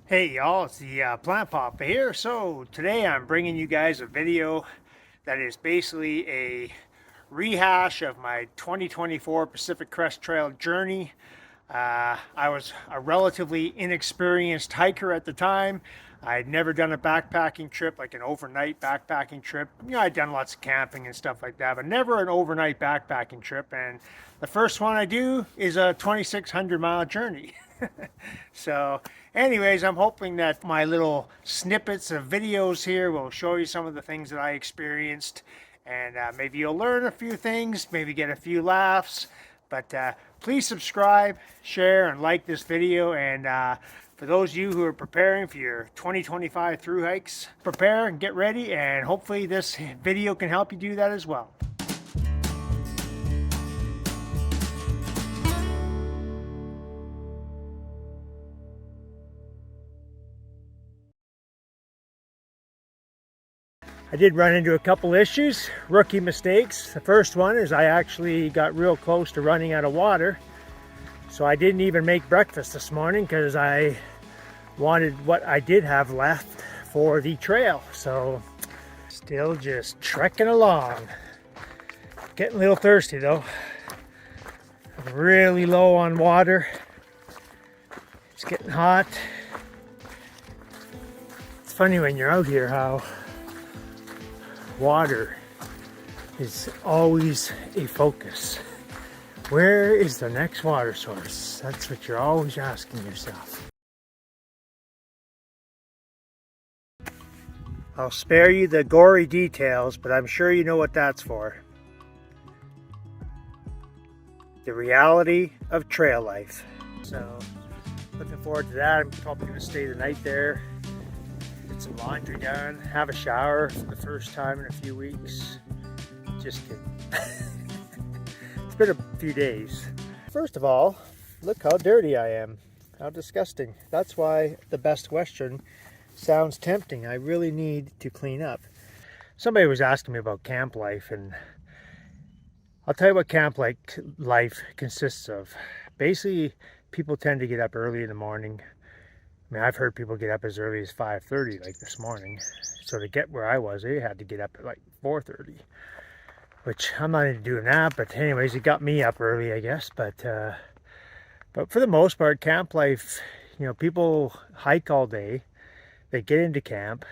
Hey y'all, it's the Plant Papa here. So today I'm bringing you guys a video that is basically a rehash of my 2024 Pacific Crest Trail journey. I was a relatively inexperienced hiker at the time. I'd never done a backpacking trip, like an overnight backpacking trip. You know, I'd done lots of camping and stuff like that, but never an overnight backpacking trip. And the first one I do is a 2,600-mile journey. So anyways, I'm hoping that my little snippets of videos here will show you some of the things that I experienced, and maybe you'll learn a few things, maybe get a few laughs. But please subscribe, share, and like this video. And for those of you who are preparing for your 2025 thru hikes, prepare and get ready, and hopefully this video can help you do that as well. I did run into a couple issues, rookie mistakes. The first one is I actually got real close to running out of water. So I didn't even make breakfast this morning because I wanted what I did have left for the trail. So still just trekking along. Getting a little thirsty though. I'm really low on water. It's getting hot. It's funny when you're out here how water is always a focus. Where is the next water source? That's what you're always asking yourself. I'll spare you the gory details, but I'm sure you know what that's for. The reality of trail life. So, looking forward to that. I'm probably going to stay the night there. Get some laundry done, have a shower for the first time in a few weeks. Just kidding. It's been a few days. First of all, look how dirty I am. How disgusting. That's why the best Western sounds tempting. I really need to clean up. Somebody was asking me about camp life, and I'll tell you what camp life consists of. Basically, people tend to get up early in the morning. I mean, I've heard people get up as early as 5:30, like this morning. So to get where I was, they had to get up at like 4:30, which I'm not into doing that. But anyways, it got me up early, I guess. But for the most part, camp life, you know, people hike all day. They get into camp.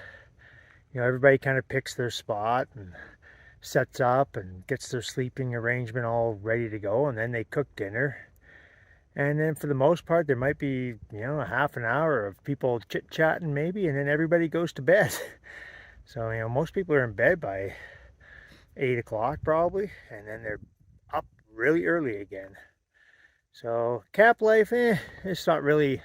You know, everybody kind of picks their spot and sets up and gets their sleeping arrangement all ready to go, and then they cook dinner. And then for the most part, there might be, you know, a half an hour of people chit-chatting maybe, and then everybody goes to bed. So, you know, most people are in bed by 8 o'clock probably, and then they're up really early again. So camp life, it's not really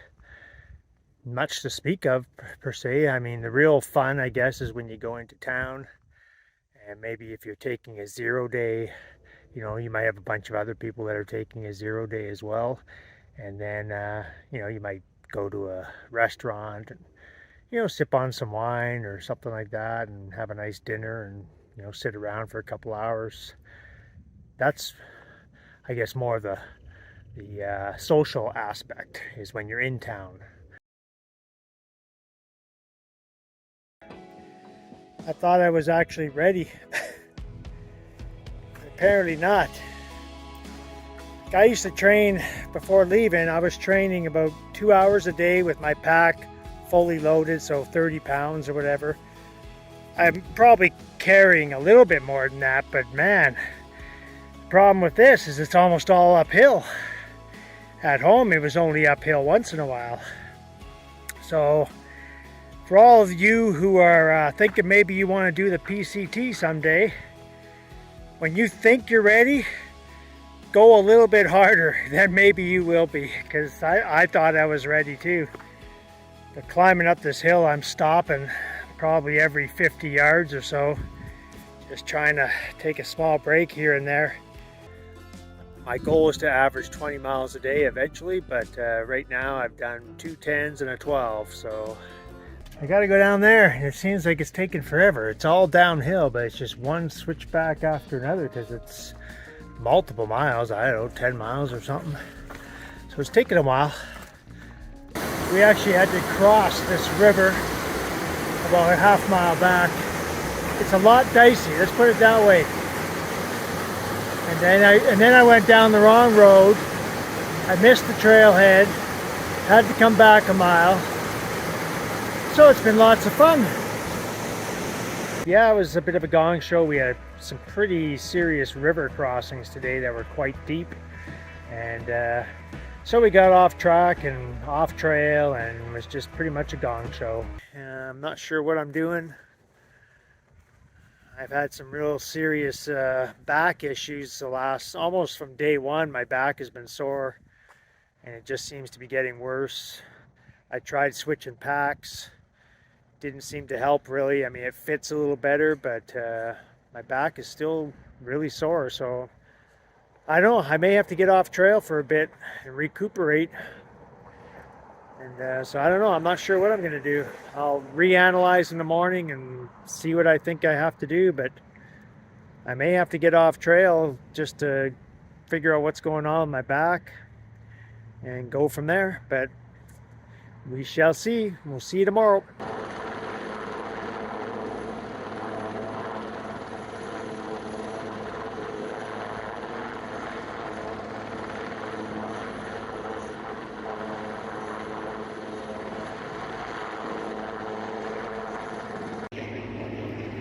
much to speak of per se. I mean, the real fun, I guess, is when you go into town, and maybe if you're taking a 0-day, you know, you might have a bunch of other people that are taking a 0-day as well. And then, you know, you might go to a restaurant and, you know, sip on some wine or something like that and have a nice dinner and, you know, sit around for a couple hours. That's, I guess, more the social aspect is when you're in town. I thought I was actually ready. Apparently not. I used to train before leaving. I was training about 2 hours a day with my pack fully loaded, so 30 pounds or whatever. I'm probably carrying a little bit more than that, but man, the problem with this is it's almost all uphill. At home, it was only uphill once in a while. So for all of you who are thinking maybe you want to do the PCT someday, when you think you're ready, go a little bit harder, then maybe you will be, because I thought I was ready too. But climbing up this hill, I'm stopping probably every 50 yards or so, just trying to take a small break here and there. My goal is to average 20 miles a day eventually, but right now I've done 2 10s and a 12, so I gotta go down there, and it seems like it's taking forever. It's all downhill, but it's just one switchback after another because it's multiple miles. I don't know, 10 miles or something. So it's taking a while. we actually had to cross this river about a half-mile back. It's a lot dicey, let's put it that way. And then I went down the wrong road. I missed the trailhead, had to come back a mile. So it's been lots of fun. Yeah, it was a bit of a gong show. We had some pretty serious river crossings today that were quite deep. And so we got off track and off trail, and it was just pretty much a gong show. I'm not sure what I'm doing. I've had some real serious back issues the last, almost from day one. My back has been sore and it just seems to be getting worse. I tried switching packs, didn't seem to help really. I mean, it fits a little better, but my back is still really sore. So I don't know, I may have to get off trail for a bit and recuperate. And so I don't know, I'm not sure what I'm going to do. I'll reanalyze in the morning and see what I think I have to do, but I may have to get off trail just to figure out what's going on with my back and go from there. But we shall see. We'll see you tomorrow.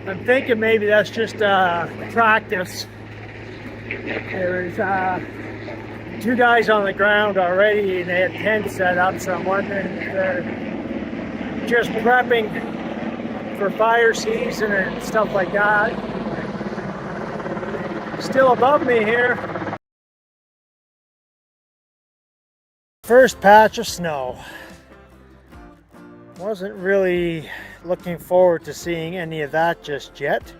I'm thinking maybe that's just practice. There's 2 guys on the ground already and they had tents set up, so I'm wondering if they're just prepping for fire season and stuff like that. Still above me here. First patch of snow. Wasn't really looking forward to seeing any of that just yet.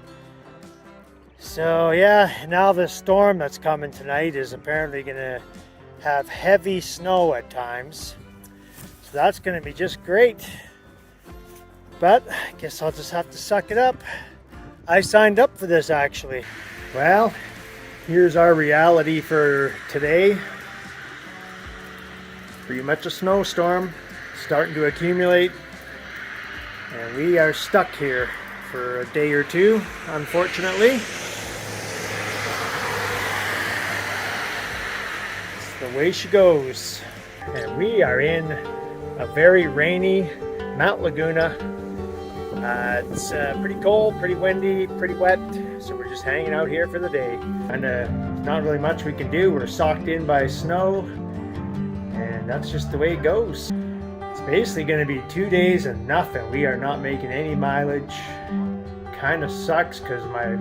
So yeah, now the storm that's coming tonight is apparently going to have heavy snow at times. So that's going to be just great. But I guess I'll just have to suck it up. I signed up for this actually. Well, here's our reality for today. Pretty much a snowstorm starting to accumulate. And we are stuck here for a day or two, unfortunately. It's the way she goes. And we are in a very rainy Mount Laguna. It's pretty cold, pretty windy, pretty wet. So we're just hanging out here for the day. And not really much we can do. We're socked in by snow. And that's just the way it goes. Basically going to be 2 days of nothing. We are not making any mileage. Kind of sucks because my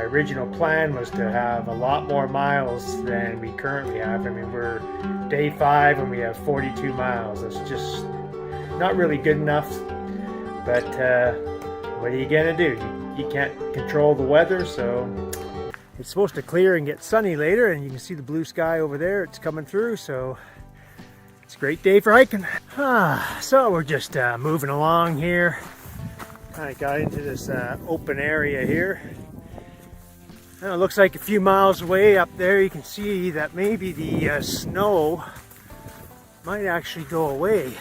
original plan was to have a lot more miles than we currently have. I mean, we're day 5 and we have 42 miles. That's just not really good enough. But what are you going to do? You can't control the weather, so it's supposed to clear and get sunny later, and you can see the blue sky over there. It's coming through, so it's a great day for hiking. So we're just moving along here. Kind of got into this open area here. And it looks like a few miles away up there you can see that maybe the snow might actually go away.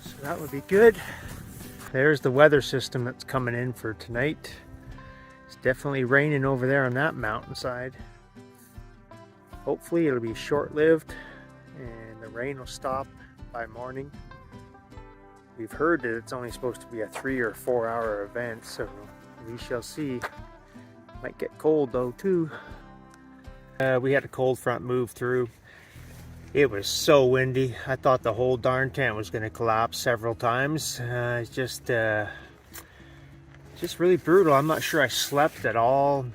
So that would be good. There's the weather system that's coming in for tonight. It's definitely raining over there on that mountainside. Hopefully it'll be short-lived and the rain will stop by morning. We've heard that it's only supposed to be a 3 or 4 hour event, so we shall see. Might get cold though too. We had a cold front move through. It was so windy. I thought the whole darn tent was going to collapse several times. It's just really brutal. I'm not sure I slept at all.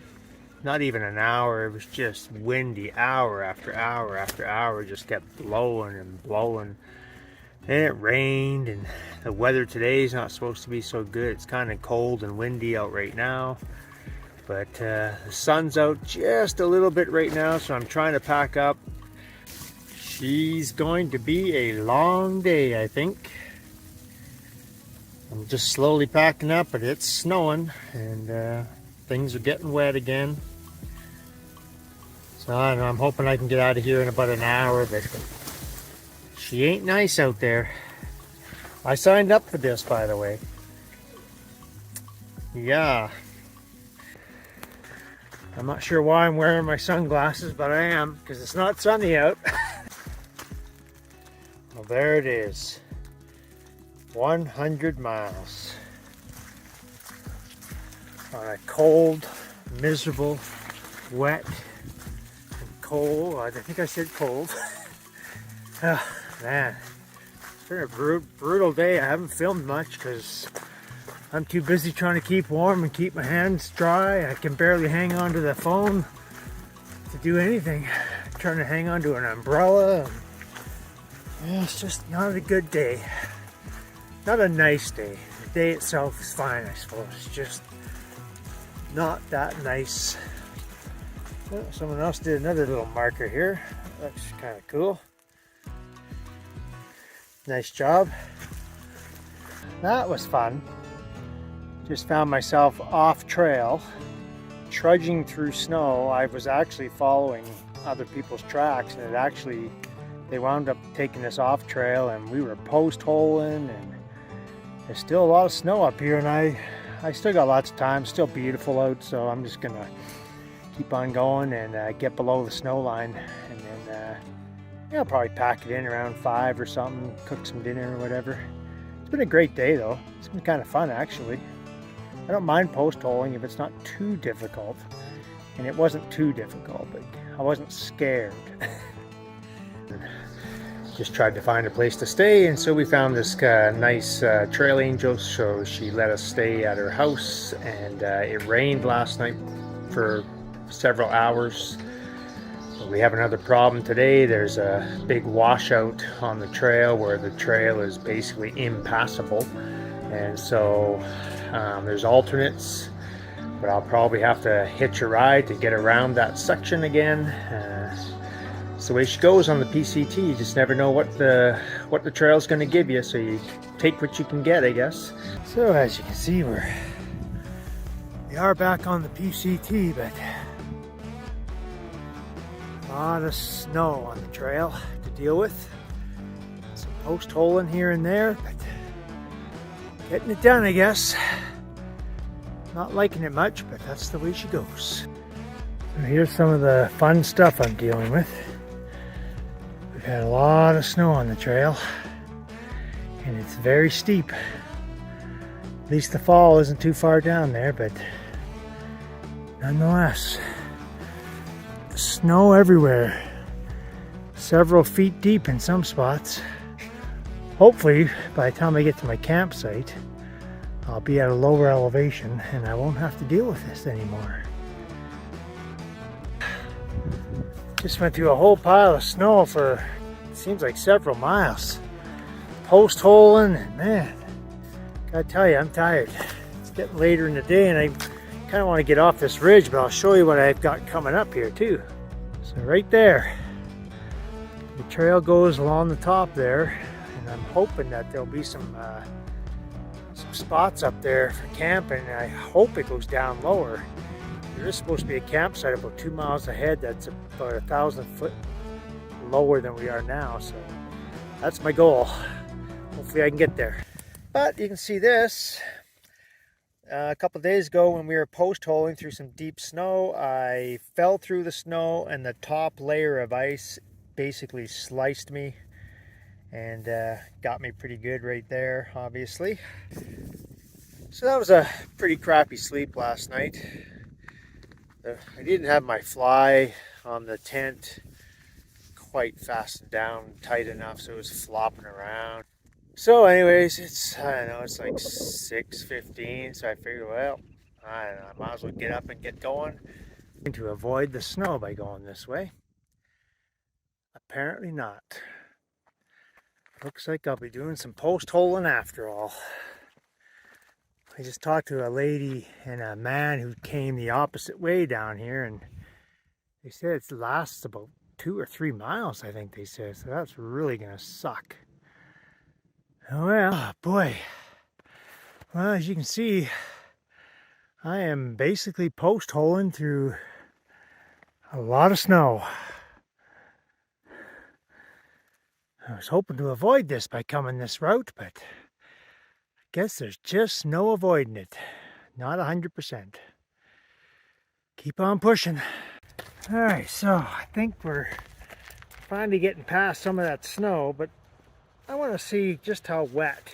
Not even an hour. It was just windy hour after hour after hour. Just kept blowing and blowing. And it rained, and the weather today is not supposed to be so good. It's kind of cold and windy out right now. But the sun's out just a little bit right now, so I'm trying to pack up. She's going to be a long day, I think. I'm just slowly packing up, but it's snowing, and things are getting wet again. So I don't know, I'm hoping I can get out of here in about an hour, but She ain't nice out there. I signed up for this, by the way. Yeah. I'm not sure why I'm wearing my sunglasses, but I am, because it's not sunny out. Well, there it is. 100 miles. On a cold, miserable, wet, and cold. I think I said cold. Oh, man. It's been a brutal day. I haven't filmed much because I'm too busy trying to keep warm and keep my hands dry. I can barely hang on to the phone to do anything. I'm trying to hang on to an umbrella. Yeah, it's just not a good day. Not a nice day. The day itself is fine, I suppose. It's just not that nice. Oh, someone else did another little marker here. Looks kind of cool. Nice job. That was fun. Just found myself off trail, trudging through snow. I was actually following other people's tracks, and they wound up taking us off trail, and we were post holing, and there's still a lot of snow up here, and I still got lots of time. Still beautiful out, so I'm just gonna keep on going and get below the snow line, and then I'll probably pack it in around 5 or something, cook some dinner or whatever. It's been a great day though. It's been kind of fun actually. I don't mind post holing if it's not too difficult, and it wasn't too difficult, but I wasn't scared. Just tried to find a place to stay, and so we found this nice trail angel, so she let us stay at her house. And it rained last night for several hours. We have another problem today. There's a big washout on the trail where the trail is basically impassable, and so there's alternates, but I'll probably have to hitch a ride to get around that section again. It's the way she goes on the PCT. You just never know what the trail's going to give you, so you take what you can get, I guess. So as you can see, we are back on the PCT, but a lot of snow on the trail to deal with. Some post holing here and there, but getting it done, I guess. Not liking it much, but that's the way she goes. So here's some of the fun stuff I'm dealing with. We've had a lot of snow on the trail, and it's very steep. At least the fall isn't too far down there, but nonetheless, snow everywhere. Several feet deep in some spots. Hopefully, by the time I get to my campsite, I'll be at a lower elevation and I won't have to deal with this anymore. Just went through a whole pile of snow for, it seems like several miles. Post holing, and man, gotta tell you, I'm tired. It's getting later in the day and I kind of want to get off this ridge, but I'll show you what I've got coming up here too. So right there, the trail goes along the top there, and I'm hoping that there'll be some spots up there for camping, and I hope it goes down lower. There is supposed to be a campsite about 2 miles ahead that's about 1,000 foot lower than we are now, so that's my goal. Hopefully I can get there. But you can see this. A couple of days ago when we were post holing through some deep snow, I fell through the snow and the top layer of ice basically sliced me and got me pretty good right there, obviously. So that was a pretty crappy sleep last night. I didn't have my fly on the tent quite fastened down tight enough, so it was flopping around. So anyways, I don't know, it's like 6:15, so I figured, well, I don't know, I might as well get up and get going. To avoid the snow by going this way. Apparently not. Looks like I'll be doing some post holing after all. I just talked to a lady and a man who came the opposite way down here, and they said it lasts about 2 or 3 miles, I think they said, so that's really gonna suck. Well, oh boy. Well, as you can see, I am basically post holing through a lot of snow. I was hoping to avoid this by coming this route, but I guess there's just no avoiding it. Not 100%. Keep on pushing. All right, so I think we're finally getting past some of that snow, but I want to see just how wet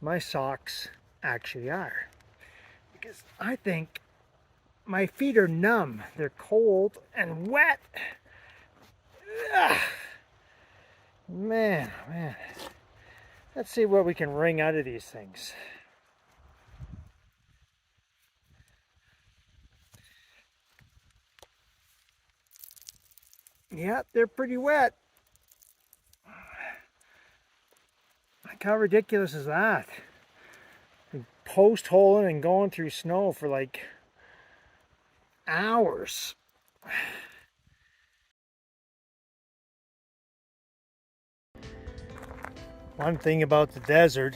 my socks actually are. Because I think my feet are numb. They're cold and wet. Ugh. Man, man. Let's see what we can wring out of these things. Yeah, they're pretty wet. Like, how ridiculous is that? Post holing and going through snow for like hours. One thing about the desert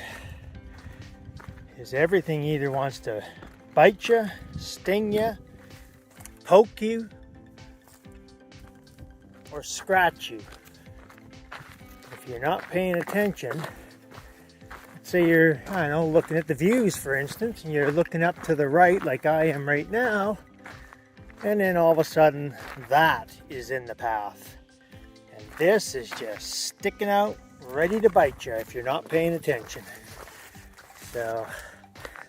is everything either wants to bite you, sting you, poke you, or scratch you. If you're not paying attention, let's say you're, I don't know, looking at the views, for instance, and you're looking up to the right like I am right now, and then all of a sudden that is in the path. And this is just sticking out, ready to bite you if you're not paying attention. So,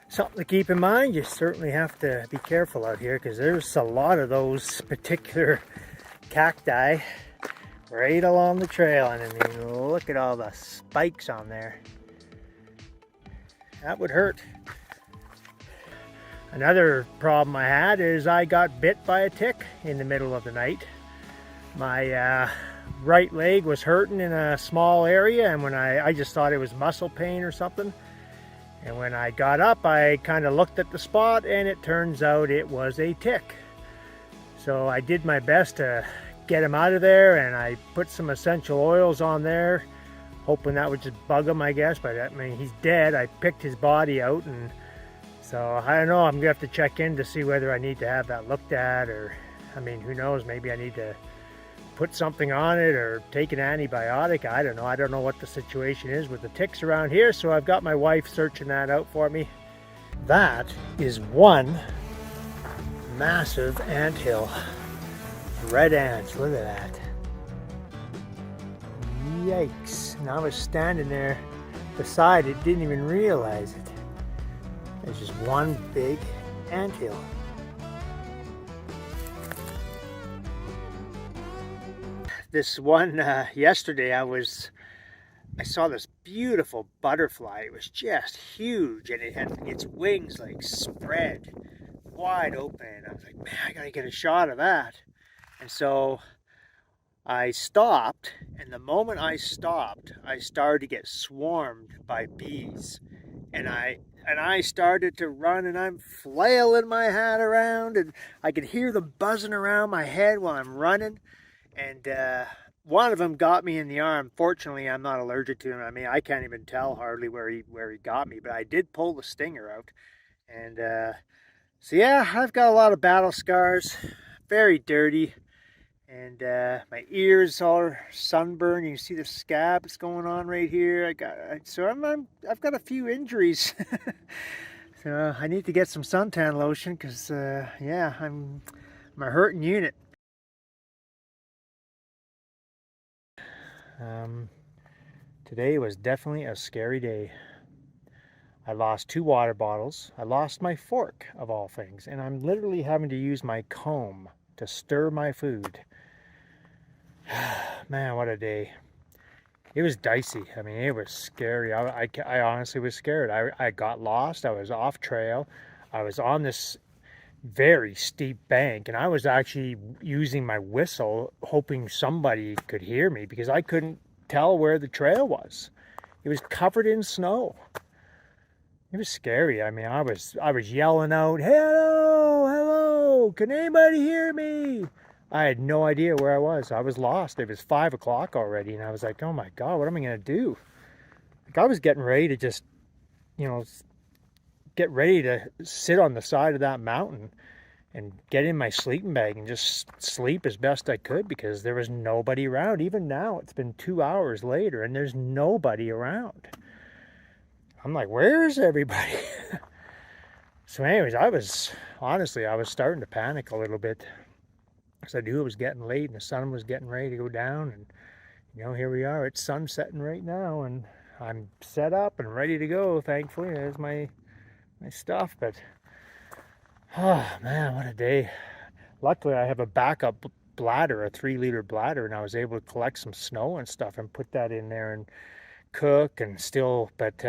something to keep in mind. You certainly have to be careful out here because there's a lot of those particular cacti right along the trail, and I mean, look at all the spikes on there. That would hurt. Another problem I had is I got bit by a tick in the middle of the night. My right leg was hurting in a small area, and when I just thought it was muscle pain or something. And when I got up, I kind of looked at the spot, and it turns out it was a tick. So I did my best to get him out of there, and I put some essential oils on there, hoping that would just bug him, I guess. But I mean, he's dead. I picked his body out, and so I don't know. I'm gonna have to check in to see whether I need to have that looked at, or I mean, who knows? Maybe I need to put something on it or take an antibiotic. I don't know. I don't know what the situation is with the ticks around here, so I've got my wife searching that out for me. That is one massive anthill. Red ants, look at that. Yikes. And I was standing there beside it, didn't even realize it. There's just one big anthill. This one yesterday, I saw this beautiful butterfly. It was just huge, and it had its wings like spread wide open. I was like, man, I gotta get a shot of that. And so I stopped, and the moment I stopped, I started to get swarmed by bees. And I started to run, and I'm flailing my hat around, and I could hear them buzzing around my head while I'm running. And one of them got me in the arm. Fortunately, I'm not allergic to him. I mean, I can't even tell hardly where he got me, but I did pull the stinger out. And so yeah, I've got a lot of battle scars, very dirty, and my ears are sunburned. You can see the scabs going on right here. I've got a few injuries. So I need to get some suntan lotion because yeah, I'm a hurting unit. Today was definitely a scary day. I lost 2 water bottles. I lost my fork, of all things, and I'm literally having to use my comb to stir my food. Man, what a day. It was dicey. I mean, it was scary. I honestly was scared. I got lost. I was off trail. I was on this very steep bank, and I was actually using my whistle hoping somebody could hear me because I couldn't tell where the trail was. It was covered in snow. It was scary. I mean, I was yelling out, hello, hello, can anybody hear me? I had no idea where I was. I was lost. It was 5 o'clock already, and I was like, oh my God, what am I gonna do? Like, I was getting ready to just, you know, get ready to sit on the side of that mountain and get in my sleeping bag and just sleep as best I could because there was nobody around. Even now, it's been 2 hours later and there's nobody around. I'm like, where is everybody? So anyways, I was starting to panic a little bit because I knew it was getting late and the sun was getting ready to go down. And, you know, here we are. It's sun setting right now and I'm set up and ready to go. Thankfully, there's my stuff. But, oh, man, what a day. Luckily, I have a backup bladder, a 3-liter bladder, and I was able to collect some snow and stuff and put that in there and cook and still. But,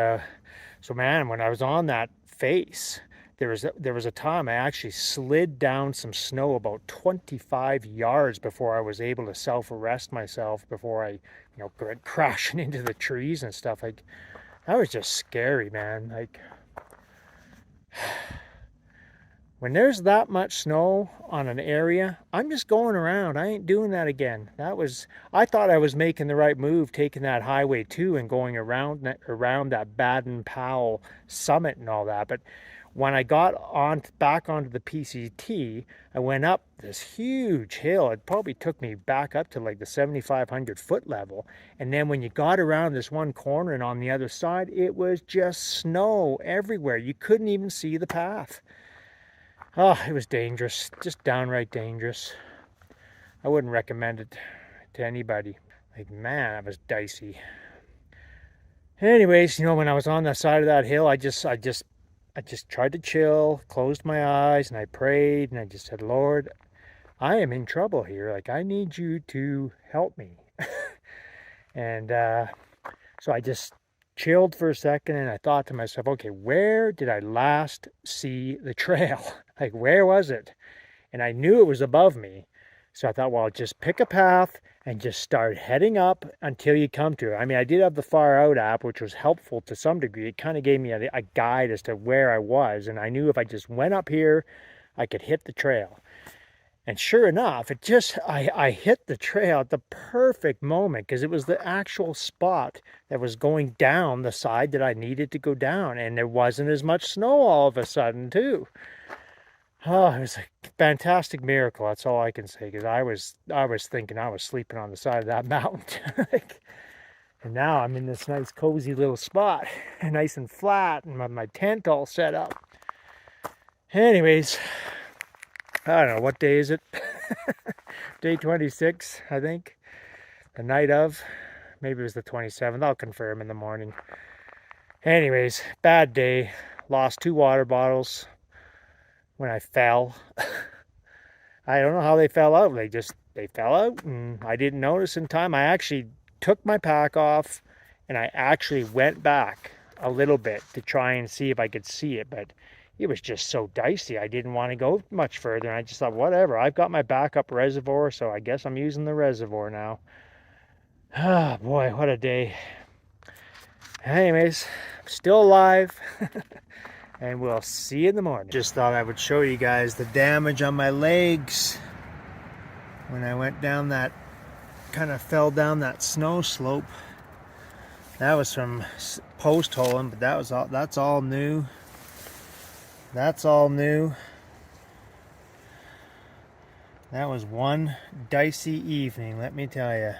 so, man, when I was on that face, there was a time I actually slid down some snow about 25 yards before I was able to self-arrest myself before I, you know, went crashing into the trees and stuff. Like, that was just scary, man. Like, when there's that much snow on an area, I'm just going around. I ain't doing that again. I thought I was making the right move, taking that Highway 2 and going around that Baden-Powell summit and all that. But when I got back onto the PCT, I went up this huge hill. It probably took me back up to like the 7,500 foot level. And then when you got around this one corner and on the other side, it was just snow everywhere. You couldn't even see the path. Oh, it was dangerous, just downright dangerous. I wouldn't recommend it to anybody. Like, man, that was dicey. Anyways, you know, when I was on the side of that hill, I just tried to chill, closed my eyes, and I prayed, and I just said, Lord, I am in trouble here. Like, I need you to help me. And so I just chilled for a second, and I thought to myself, okay, where did I last see the trail? Like, where was it? And I knew it was above me. So I thought, well, just pick a path and just start heading up until you come to it. I mean, I did have the Far Out app, which was helpful to some degree. It kind of gave me a guide as to where I was. And I knew if I just went up here, I could hit the trail. And sure enough, I hit the trail at the perfect moment because it was the actual spot that was going down the side that I needed to go down. And there wasn't as much snow all of a sudden, too. Oh, it was a fantastic miracle. That's all I can say, because I was thinking I was sleeping on the side of that mountain. And now I'm in this nice cozy little spot, nice and flat, and my tent all set up. Anyways, I don't know, what day is it? Day 26, I think. The night of. Maybe it was the 27th. I'll confirm in the morning. Anyways, bad day. Lost 2 water bottles when I fell. I don't know how they fell out. They fell out, and I didn't notice in time. I actually took my pack off, and I actually went back a little bit to try and see if I could see it, but it was just so dicey. I didn't want to go much further, and I just thought, whatever. I've got my backup reservoir, so I guess I'm using the reservoir now. Ah, boy, what a day. Anyways, I'm still alive. And we'll see you in the morning. Just thought I would show you guys the damage on my legs when I went down that, kind of fell down that snow slope. That was from post holing, but that's all new. That's all new. That was one dicey evening, let me tell you.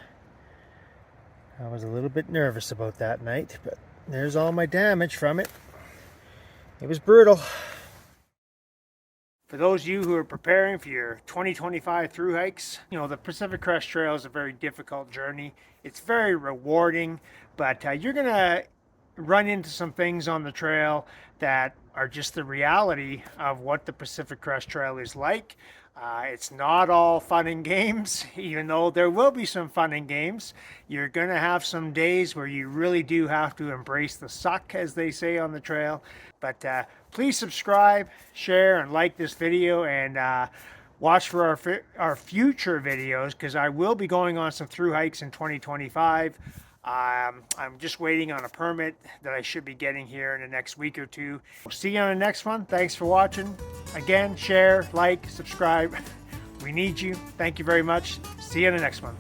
I was a little bit nervous about that night, but there's all my damage from it. It was brutal. For those of you who are preparing for your 2025 thru hikes, you know, the Pacific Crest Trail is a very difficult journey. It's very rewarding, but you're going to run into some things on the trail that are just the reality of what the Pacific Crest Trail is like. It's not all fun and games, even though there will be some fun and games. You're going to have some days where you really do have to embrace the suck, as they say on the trail. But please subscribe, share, and like this video, and watch for our future videos, because I will be going on some thru hikes in 2025. I'm just waiting on a permit that I should be getting here in the next week or two. We'll see you on the next one. Thanks for watching. Again, share, like, subscribe. We need you. Thank you very much. See you in the next one.